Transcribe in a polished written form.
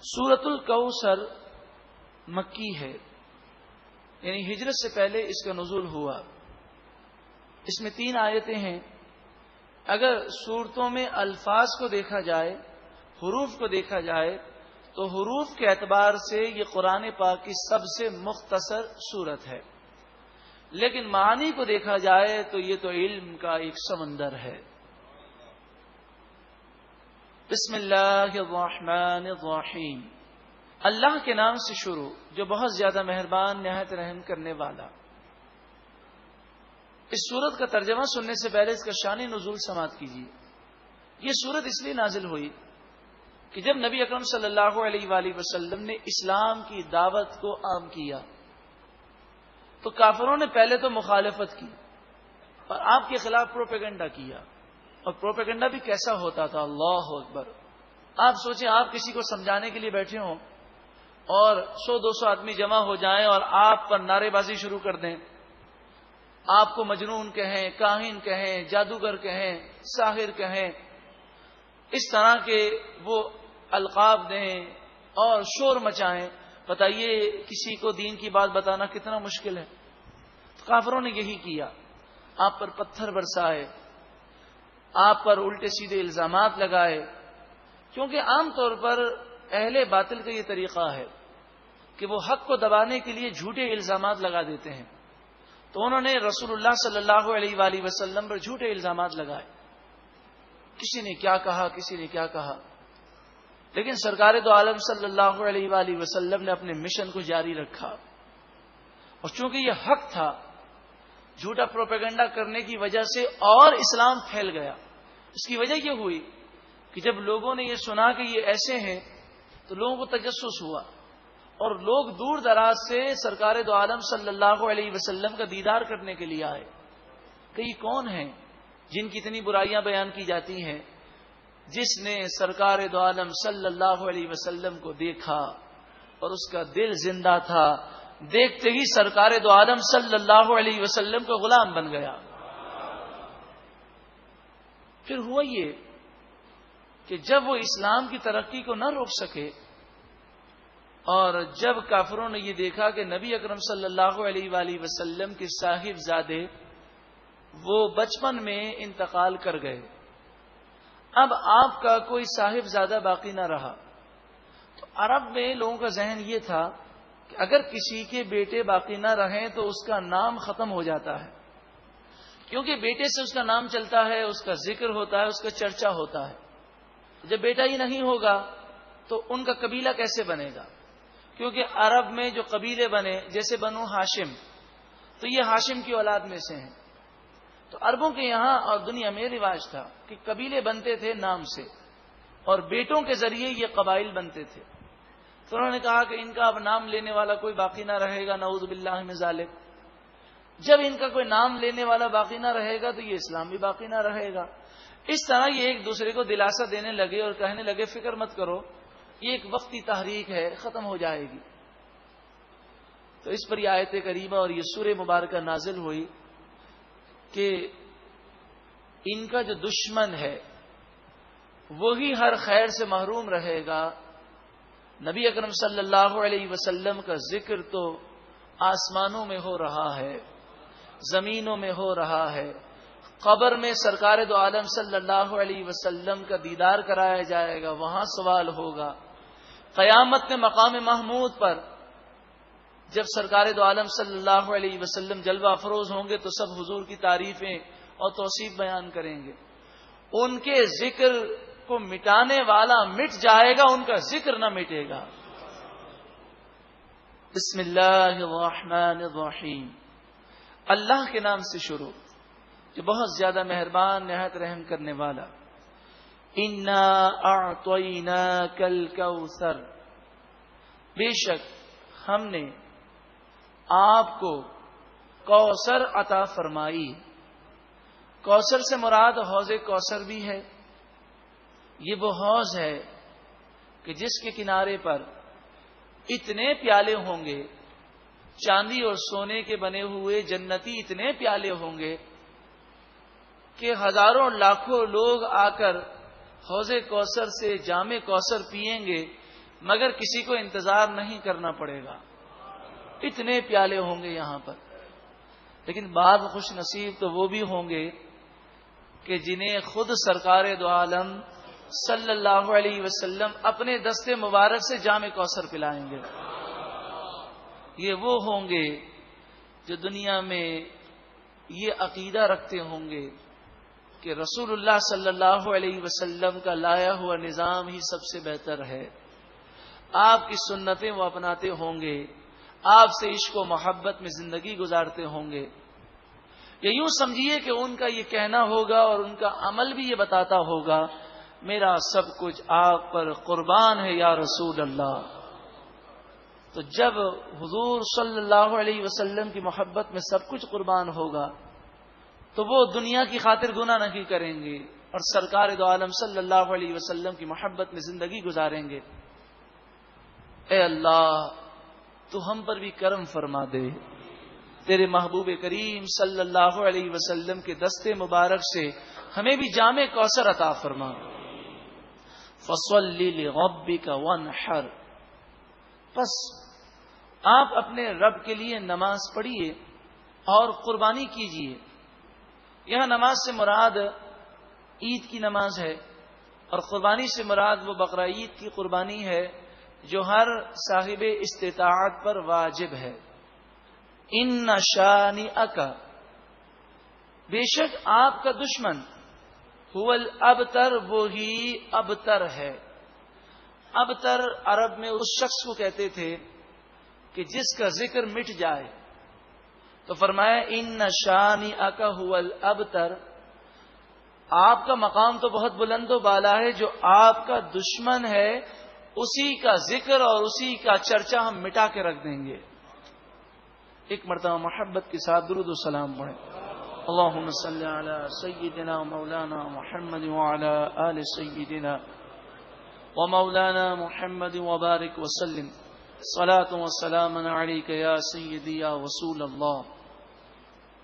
سورۃ الکوثر مکی ہے، یعنی ہجرت سے پہلے اس کا نزول ہوا۔ اس میں 3 آیتیں ہیں۔ اگر سورتوں میں الفاظ کو دیکھا جائے، حروف کو دیکھا جائے، تو حروف کے اعتبار سے یہ قرآن پاک کی سب سے مختصر سورت ہے، لیکن معانی کو دیکھا جائے تو یہ تو علم کا ایک سمندر ہے۔ بسم اللہ الرحمن الرحیم، اللہ کے نام سے شروع جو بہت زیادہ مہربان نہایت رحم کرنے والا۔ اس سورت کا ترجمہ سننے سے پہلے اس کا شان نزول سماعت کیجیے۔ یہ سورت اس لیے نازل ہوئی کہ جب نبی اکرم صلی اللہ علیہ وآلہ وسلم نے اسلام کی دعوت کو عام کیا تو کافروں نے پہلے تو مخالفت کی اور آپ کے خلاف پروپیگنڈا کیا، اور پروپیگنڈا بھی کیسا ہوتا تھا، اللہ اکبر۔ آپ سوچیں، آپ کسی کو سمجھانے کے لیے بیٹھے ہوں اور 100-200 آدمی جمع ہو جائیں اور آپ پر نعرے بازی شروع کر دیں، آپ کو مجنون کہیں، کاہن کہیں، جادوگر کہیں، ساحر کہیں، اس طرح کے وہ القاب دیں اور شور مچائیں، بتائیے کسی کو دین کی بات بتانا کتنا مشکل ہے۔ کافروں نے یہی کیا، آپ پر پتھر برسائے، آپ پر الٹے سیدھے الزامات لگائے، کیونکہ عام طور پر اہل باطل کا یہ طریقہ ہے کہ وہ حق کو دبانے کے لیے جھوٹے الزامات لگا دیتے ہیں۔ تو انہوں نے رسول اللہ صلی اللہ علیہ وآلہ وسلم پر جھوٹے الزامات لگائے، کسی نے کیا کہا، کسی نے کیا کہا، لیکن سرکار دو عالم صلی اللہ علیہ وآلہ وسلم نے اپنے مشن کو جاری رکھا، اور چونکہ یہ حق تھا، جھوٹا پروپیگنڈا کرنے کی وجہ سے اور اسلام پھیل گیا۔ اس کی وجہ یہ ہوئی کہ جب لوگوں نے یہ سنا کہ یہ ایسے ہیں تو لوگوں کو تجسس ہوا، اور لوگ دور دراز سے سرکار دو عالم صلی اللہ علیہ وسلم کا دیدار کرنے کے لیے آئے کہ یہ کون ہیں جن کی اتنی برائیاں بیان کی جاتی ہیں، جس نے سرکار دو عالم صلی اللہ علیہ وسلم کو دیکھا اور اس کا دل زندہ تھا، دیکھتے ہی سرکار دو عالم صلی اللہ علیہ وسلم کا غلام بن گیا۔ پھر ہوا یہ کہ جب وہ اسلام کی ترقی کو نہ روک سکے، اور جب کافروں نے یہ دیکھا کہ نبی اکرم صلی اللہ علیہ وآلہ وسلم کے صاحب زادے وہ بچپن میں انتقال کر گئے، اب آپ کا کوئی صاحب زادہ باقی نہ رہا، تو عرب میں لوگوں کا ذہن یہ تھا کہ اگر کسی کے بیٹے باقی نہ رہیں تو اس کا نام ختم ہو جاتا ہے، کیونکہ بیٹے سے اس کا نام چلتا ہے، اس کا ذکر ہوتا ہے، اس کا چرچا ہوتا ہے۔ جب بیٹا ہی نہیں ہوگا تو ان کا قبیلہ کیسے بنے گا؟ کیونکہ عرب میں جو قبیلے بنے، جیسے بنو ہاشم، تو یہ ہاشم کی اولاد میں سے ہیں۔ تو عربوں کے یہاں اور دنیا میں رواج تھا کہ قبیلے بنتے تھے نام سے، اور بیٹوں کے ذریعے یہ قبائل بنتے تھے۔ تو انہوں نے کہا کہ ان کا اب نام لینے والا کوئی باقی نہ رہے گا، نعوذ باللہ من ذالک۔ جب ان کا کوئی نام لینے والا باقی نہ رہے گا تو یہ اسلام بھی باقی نہ رہے گا۔ اس طرح یہ ایک دوسرے کو دلاسا دینے لگے اور کہنے لگے فکر مت کرو، یہ ایک وقتی تحریک ہے، ختم ہو جائے گی۔ تو اس پر یہ آیت کریمہ اور یہ سورہ مبارکہ نازل ہوئی کہ ان کا جو دشمن ہے وہی ہر خیر سے محروم رہے گا۔ نبی اکرم صلی اللہ علیہ وسلم کا ذکر تو آسمانوں میں ہو رہا ہے، زمینوں میں ہو رہا ہے، قبر میں سرکار دو عالم صلی اللہ علیہ وسلم کا دیدار کرایا جائے گا، وہاں سوال ہوگا۔ قیامت میں مقام محمود پر جب سرکار دو عالم صلی اللہ علیہ وسلم جلوہ افروز ہوں گے تو سب حضور کی تعریفیں اور توصیف بیان کریں گے۔ ان کے ذکر کو مٹانے والا مٹ جائے گا، ان کا ذکر نہ مٹے گا۔ بسم اللہ الرحمن الرحیم، اللہ کے نام سے شروع جو بہت زیادہ مہربان نہایت رحم کرنے والا۔ انا اعطیناک الکوثر، بے شک ہم نے آپ کو کوثر عطا فرمائی۔ کوثر سے مراد حوض کوثر بھی ہے۔ یہ وہ حوض ہے کہ جس کے کنارے پر اتنے پیالے ہوں گے، چاندی اور سونے کے بنے ہوئے جنتی اتنے پیالے ہوں گے کہ ہزاروں لاکھوں لوگ آ کر حوض کوثر سے جام کوثر پئیں گے، مگر کسی کو انتظار نہیں کرنا پڑے گا. اتنے پیالے ہوں گے یہاں پر. لیکن بعض خوش نصیب تو وہ بھی ہوں گے کہ جنہیں خود سرکار دو عالم صلی اللہ علیہ وسلم اپنے دستے مبارک سے جام کوثر پلائیں گے. یہ وہ ہوں گے جو دنیا میں یہ عقیدہ رکھتے ہوں گے کہ رسول اللہ صلی اللہ علیہ وسلم کا لایا ہوا نظام ہی سب سے بہتر ہے. آپ کی سنتیں وہ اپناتے ہوں گے, آپ سے عشق و محبت میں زندگی گزارتے ہوں گے. یا یوں سمجھیے کہ ان کا یہ کہنا ہوگا اور ان کا عمل بھی یہ بتاتا ہوگا میرا سب کچھ آپ پر قربان ہے یا رسول اللہ. تو جب حضور صلی اللہ علیہ وسلم کی محبت میں سب کچھ قربان ہوگا تو وہ دنیا کی خاطر گناہ نہیں کریں گے اور سرکار دو عالم صلی اللہ علیہ وسلم کی محبت میں زندگی گزاریں گے. اے اللہ تو ہم پر بھی کرم فرما دے, تیرے محبوب کریم صلی اللہ علیہ وسلم کے دستے مبارک سے ہمیں بھی جام کوثر عطا فرما. فَصَلِّ لِرَبِّكَ وَانْحَرْ, پس آپ اپنے رب کے لیے نماز پڑھیے اور قربانی کیجیے. یہاں نماز سے مراد عید کی نماز ہے اور قربانی سے مراد وہ بقرہ عید کی قربانی ہے جو ہر صاحب استطاعت پر واجب ہے. ان شانئک, بے شک آپ کا دشمن, هو الابتر, وہی ابتر ہے. ابتر عرب میں اس شخص کو کہتے تھے کہ جس کا ذکر مٹ جائے. تو فرمایا ان شانئک هو الابتر, آپ کا مقام تو بہت بلند و بالا ہے, جو آپ کا دشمن ہے اسی کا ذکر اور اسی کا چرچا ہم مٹا کے رکھ دیں گے. ایک مرتبہ محبت کے ساتھ درود و سلام پڑھیں. اللہم صلی علی سیدنا مولانا محمد وعلی آل سیدنا ومولانا محمد وبارک وسلم. صلاۃ و سلام علیک یا سیدی یا رسول اللہ.